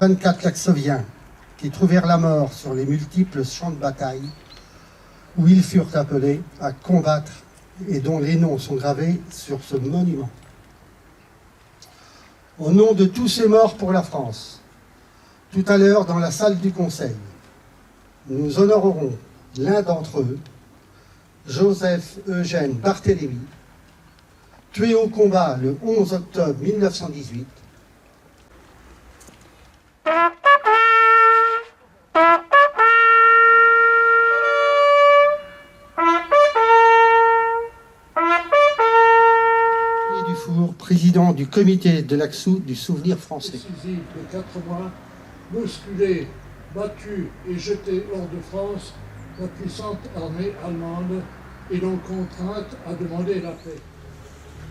24 Laxoviens qui trouvèrent la mort sur les multiples champs de bataille où ils furent appelés à combattre et dont les noms sont gravés sur ce monument. Au nom de tous ces morts pour la France, tout à l'heure dans la salle du Conseil, nous honorerons l'un d'entre eux, Joseph Eugène Barthélemy, tué au combat le 11 octobre 1918. Dufour, président du comité de l'Axou du souvenir français. Décisive de 4 mois, bousculé, battu et jeté hors de France, la puissante armée allemande est donc contrainte à demander la paix.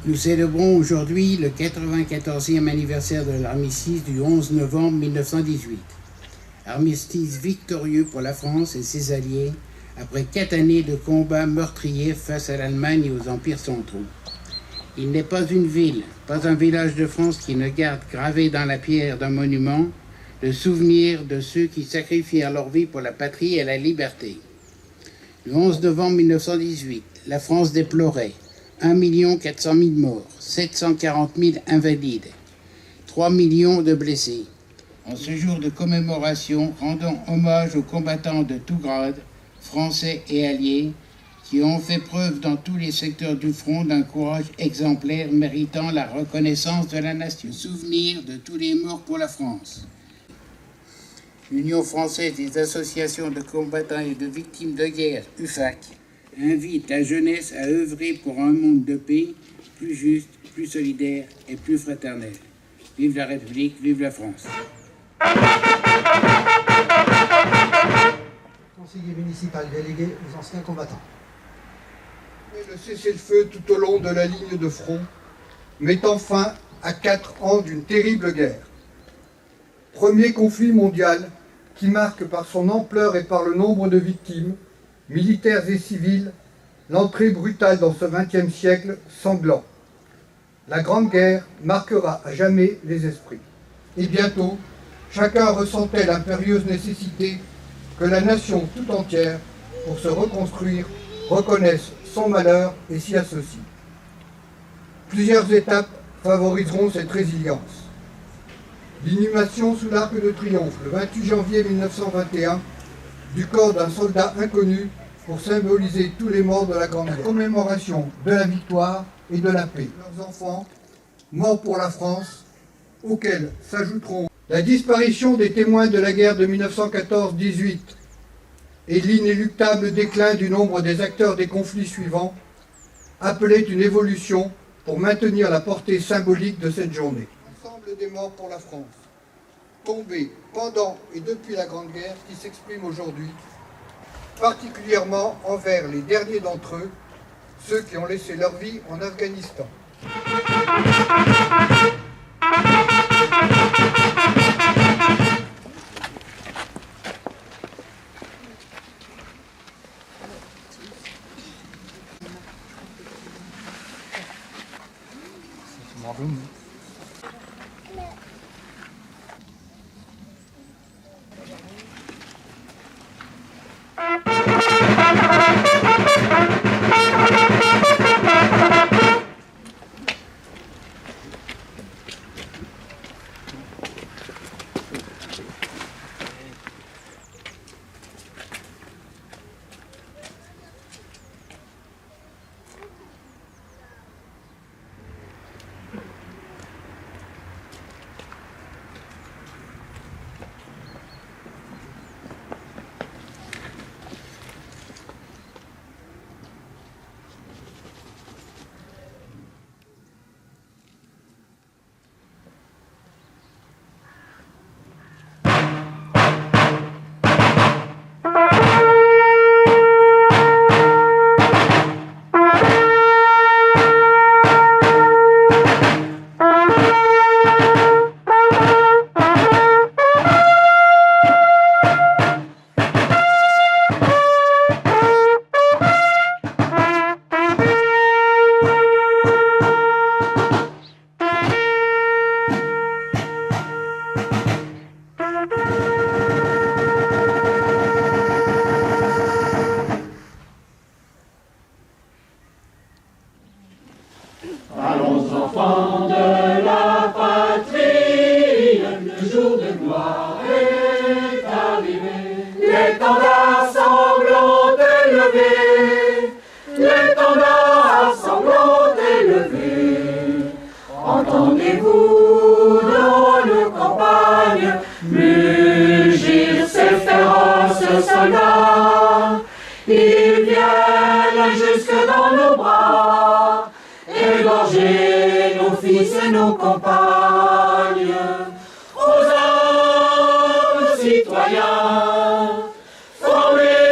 Nous célébrons aujourd'hui le 94e anniversaire de l'armistice du 11 novembre 1918. Armistice victorieux pour la France et ses alliés après 4 années de combats meurtriers face à l'Allemagne et aux empires centraux. Il n'est pas une ville, pas un village de France qui ne garde gravé dans la pierre d'un monument le souvenir de ceux qui sacrifièrent leur vie pour la patrie et la liberté. Le 11 novembre 1918, la France déplorait 1 400 000 morts, 740 000 invalides, 3 millions de blessés. En ce jour de commémoration, rendons hommage aux combattants de tout grade, français et alliés, qui ont fait preuve dans tous les secteurs du front d'un courage exemplaire méritant la reconnaissance de la nation. Souvenir de tous les morts pour la France. L'Union française des associations de combattants et de victimes de guerre, UFAC, invite la jeunesse à œuvrer pour un monde de paix plus juste, plus solidaire et plus fraternel. Vive la République, vive la France. Conseiller municipal délégué aux anciens combattants. Le cessez-le-feu tout au long de la ligne de front, mettant fin à 4 ans d'une terrible guerre. Premier conflit mondial qui marque par son ampleur et par le nombre de victimes, militaires et civils, l'entrée brutale dans ce XXe siècle sanglant. La Grande Guerre marquera à jamais les esprits. Et bientôt, chacun ressentait l'impérieuse nécessité que la nation tout entière, pour se reconstruire, reconnaisse son malheur et s'y associe. Plusieurs étapes favoriseront cette résilience. L'inhumation sous l'Arc de Triomphe, le 28 janvier 1921, du corps d'un soldat inconnu pour symboliser tous les morts de la Grande Guerre. La commémoration de la victoire et de la paix. Leurs enfants, morts pour la France, auxquels s'ajouteront la disparition des témoins de la guerre de 1914-18 et l'inéluctable déclin du nombre des acteurs des conflits suivants, appelait une évolution pour maintenir la portée symbolique de cette journée. L'ensemble des morts pour la France, tombés pendant et depuis la Grande Guerre, qui s'exprime aujourd'hui, particulièrement envers les derniers d'entre eux, ceux qui ont laissé leur vie en Afghanistan. enfants de la patrie, le jour de gloire est arrivé. L'étendard sanglant élevé, l'étendard sanglant élevé. Entendez-vous dans nos campagnes mugir ces féroces soldats? Ils viennent jusque dans nos bras, égorger nos fils et nos compagnes. Aux hommes citoyens, formez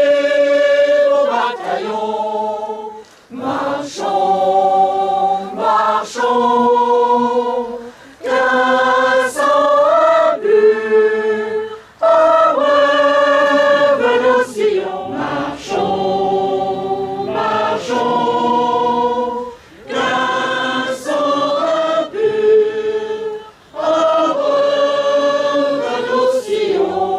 vos bataillons, marchons, marchons, qu'un sang impur abreuve nos sillons. Marchons, marchons, qu'un sang impur abreuve nos sillons.